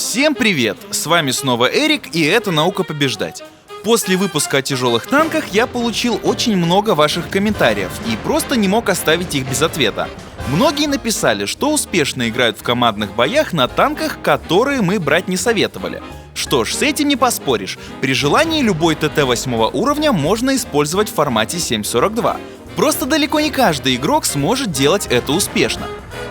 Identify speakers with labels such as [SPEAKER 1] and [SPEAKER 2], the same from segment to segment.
[SPEAKER 1] Всем привет! С вами снова Эрик, и это «Наука побеждать». После выпуска о тяжелых танках я получил очень много ваших комментариев и просто не мог оставить их без ответа. Многие написали, что успешно играют в командных боях на танках, которые мы брать не советовали. Что ж, с этим не поспоришь. При желании любой ТТ 8 уровня можно использовать в формате 7.42. Просто далеко не каждый игрок сможет делать это успешно.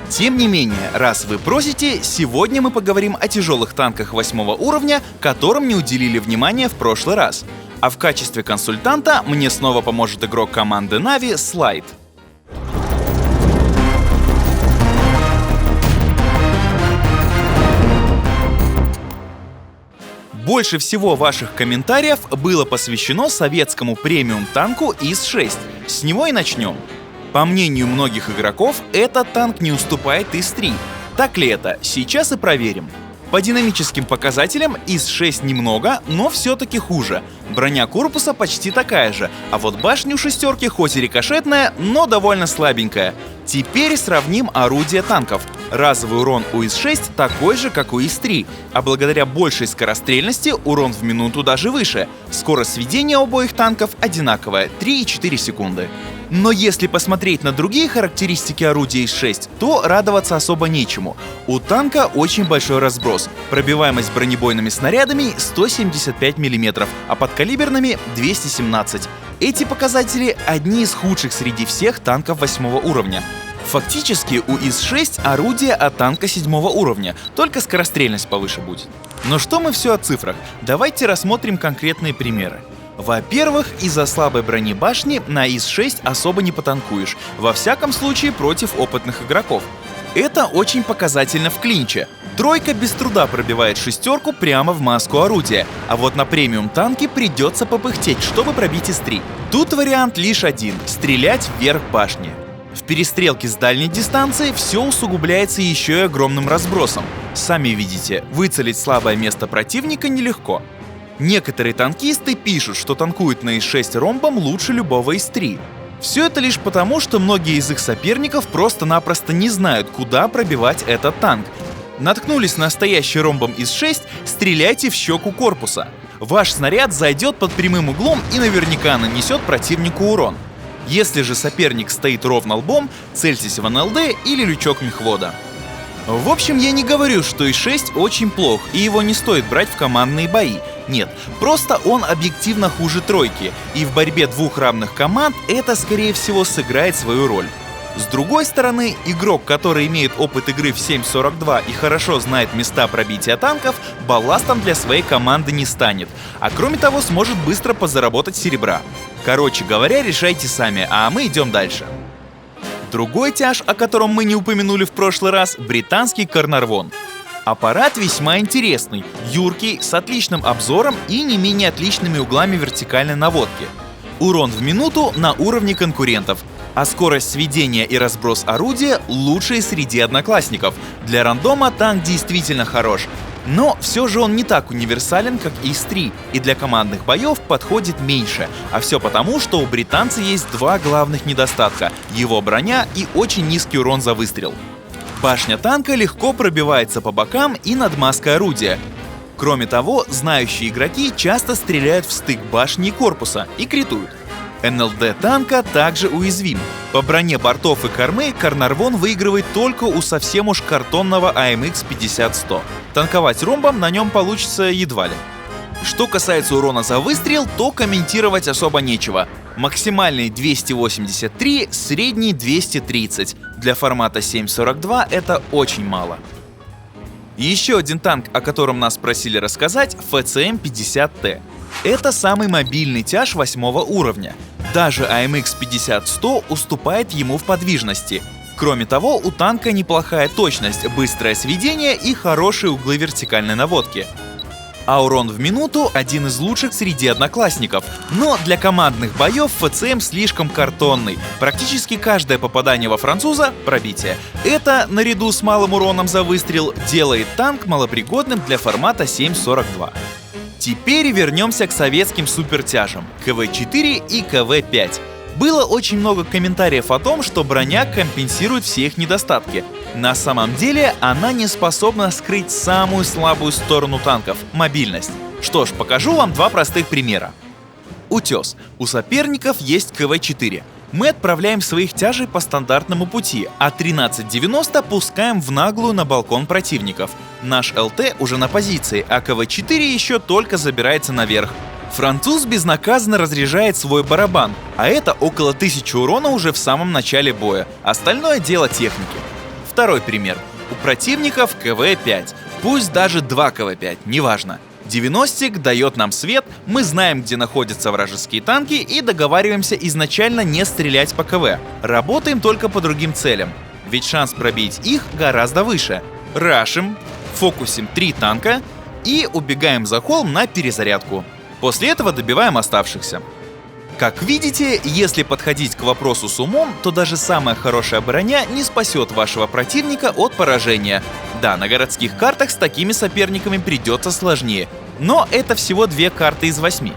[SPEAKER 1] Тем не менее, раз вы просите, сегодня мы поговорим о тяжелых танках 8 уровня, которым не уделили внимания в прошлый раз. А в качестве консультанта мне снова поможет игрок команды Na'Vi Слайд. Больше всего ваших комментариев было посвящено советскому премиум-танку ИС-6. С него и начнем. По мнению многих игроков, этот танк не уступает ИС-3. Так ли это? Сейчас и проверим. По динамическим показателям ИС-6 немного, но все-таки хуже. Броня корпуса почти такая же, а вот башня у шестерки хоть и рикошетная, но довольно слабенькая. Теперь сравним орудия танков. Разовый урон у ИС-6 такой же, как у ИС-3, а благодаря большей скорострельности урон в минуту даже выше. Скорость сведения обоих танков одинаковая — 3,4 секунды. Но если посмотреть на другие характеристики орудия ИС-6, то радоваться особо нечему. У танка очень большой разброс. Пробиваемость бронебойными снарядами 175 мм, а подкалиберными 217. Эти показатели одни из худших среди всех танков 8 уровня. Фактически у ИС-6 орудие от танка 7 уровня, только скорострельность повыше будет. Но что мы все о цифрах? Давайте рассмотрим конкретные примеры. Во-первых, из-за слабой брони башни на ИС-6 особо не потанкуешь, во всяком случае против опытных игроков. Это очень показательно в клинче. Тройка без труда пробивает шестерку прямо в маску орудия, а вот на премиум танке придется попыхтеть, чтобы пробить ИС-3. Тут вариант лишь один — стрелять вверх башни. В перестрелке с дальней дистанции все усугубляется еще и огромным разбросом. Сами видите, выцелить слабое место противника нелегко. Некоторые танкисты пишут, что танкуют на ИС-6 ромбом лучше любого ИС-3. Все это лишь потому, что многие из их соперников просто-напросто не знают, куда пробивать этот танк. Наткнулись на настоящий ромбом ИС-6, стреляйте в щеку корпуса. Ваш снаряд зайдет под прямым углом и наверняка нанесет противнику урон. Если же соперник стоит ровно лбом, цельтесь в НЛД или лючок мехвода. В общем, я не говорю, что ИС-6 очень плох и его не стоит брать в командные бои. Нет, просто он объективно хуже тройки, и в борьбе двух равных команд это, скорее всего, сыграет свою роль. С другой стороны, игрок, который имеет опыт игры в 7.42 и хорошо знает места пробития танков, балластом для своей команды не станет, а кроме того сможет быстро подзаработать серебра. Короче говоря, решайте сами, а мы идем дальше. Другой тяж, о котором мы не упомянули в прошлый раз, британский Карнарвон. Аппарат весьма интересный, юркий, с отличным обзором и не менее отличными углами вертикальной наводки. Урон в минуту на уровне конкурентов, а скорость сведения и разброс орудия лучшие среди одноклассников. Для рандома танк действительно хорош. Но все же он не так универсален, как ИС-3, и для командных боев подходит меньше. А все потому, что у британца есть два главных недостатка — его броня и очень низкий урон за выстрел. Башня танка легко пробивается по бокам и над маской орудия. Кроме того, знающие игроки часто стреляют в стык башни и корпуса и критуют. НЛД танка также уязвим. По броне бортов и кормы Карнарвон выигрывает только у совсем уж картонного AMX 50-100. Танковать ромбом на нем получится едва ли. Что касается урона за выстрел, то комментировать особо нечего. Максимальный 283, средний 230. Для формата 7.42 это очень мало. Еще один танк, о котором нас просили рассказать, ФЦМ-50Т. Это самый мобильный тяж 8 уровня. Даже AMX 50-100 уступает ему в подвижности. Кроме того, у танка неплохая точность, быстрое сведение и хорошие углы вертикальной наводки. А урон в минуту один из лучших среди одноклассников. Но для командных боев ФЦМ слишком картонный. Практически каждое попадание во француза — пробитие. Это, наряду с малым уроном за выстрел, делает танк малопригодным для формата 7.42. Теперь вернемся к советским супертяжам КВ-4 и КВ-5. Было очень много комментариев о том, что броня компенсирует все их недостатки. На самом деле она не способна скрыть самую слабую сторону танков — мобильность. Что ж, покажу вам два простых примера. Утес. У соперников есть КВ-4. Мы отправляем своих тяжей по стандартному пути, а 1390 пускаем в наглую на балкон противников. Наш ЛТ уже на позиции, а КВ-4 еще только забирается наверх. Француз безнаказанно разряжает свой барабан, а это около 1000 урона уже в самом начале боя. Остальное дело техники. Второй пример. У противников КВ-5. Пусть даже 2 КВ-5, неважно. 90-ик дает нам свет, мы знаем, где находятся вражеские танки, и договариваемся изначально не стрелять по КВ. Работаем только по другим целям, ведь шанс пробить их гораздо выше. Рашим, фокусим 3 танка и убегаем за холм на перезарядку. После этого добиваем оставшихся. Как видите, если подходить к вопросу с умом, то даже самая хорошая броня не спасет вашего противника от поражения. Да, на городских картах с такими соперниками придется сложнее, но это всего 2 карты из 8.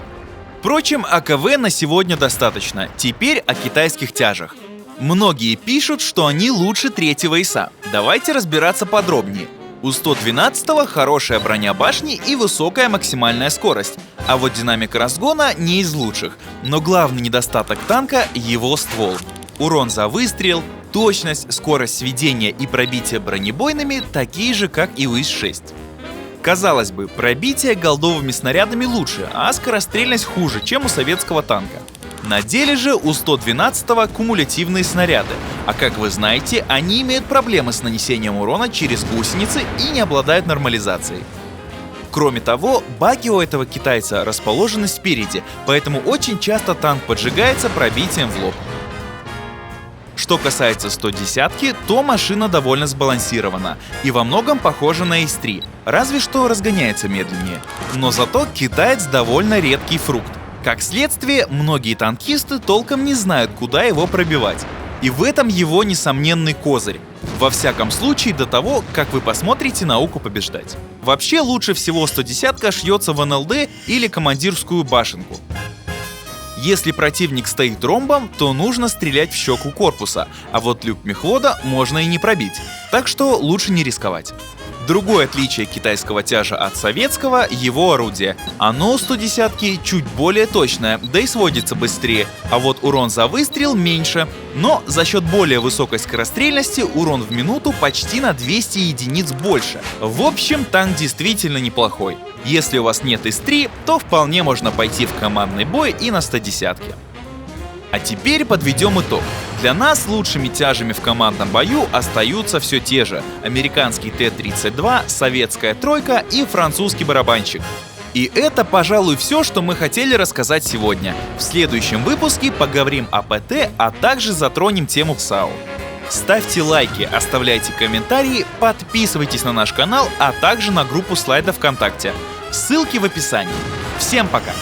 [SPEAKER 1] Впрочем, АКВ на сегодня достаточно. Теперь о китайских тяжах. Многие пишут, что они лучше 3-го ИСа. Давайте разбираться подробнее. У 112-го хорошая броня башни и высокая максимальная скорость, а вот динамика разгона не из лучших. Но главный недостаток танка — его ствол. Урон за выстрел, точность, скорость сведения и пробитие бронебойными такие же, как и у ИС-6. Казалось бы, пробитие голдовыми снарядами лучше, а скорострельность хуже, чем у советского танка. На деле же у 112-го кумулятивные снаряды, а как вы знаете, они имеют проблемы с нанесением урона через гусеницы и не обладают нормализацией. Кроме того, баки у этого китайца расположены спереди, поэтому очень часто танк поджигается пробитием в лоб. Что касается 110-ки, то машина довольно сбалансирована и во многом похожа на ИС-3, разве что разгоняется медленнее. Но зато китаец довольно редкий фрукт. Как следствие, многие танкисты толком не знают, куда его пробивать. И в этом его несомненный козырь. Во всяком случае, до того, как вы посмотрите «Науку побеждать». Вообще, лучше всего 110-ка шьется в НЛД или командирскую башенку. Если противник стоит ромбом, то нужно стрелять в щеку корпуса, а вот люк мехвода можно и не пробить, так что лучше не рисковать. Другое отличие китайского тяжа от советского — его орудие. Оно у 110-ки чуть более точное, да и сводится быстрее, а вот урон за выстрел меньше. Но за счет более высокой скорострельности урон в минуту почти на 200 единиц больше. В общем, танк действительно неплохой. Если у вас нет ИС-3, то вполне можно пойти в командный бой и на 110-ке. А теперь подведем итог. Для нас лучшими тяжами в командном бою остаются все те же: американский Т-32, советская тройка и французский барабанщик. И это, пожалуй, все, что мы хотели рассказать сегодня. В следующем выпуске поговорим о ПТ, а также затронем тему САУ. Ставьте лайки, оставляйте комментарии, подписывайтесь на наш канал, а также на группу слайдов ВКонтакте. Ссылки в описании. Всем пока!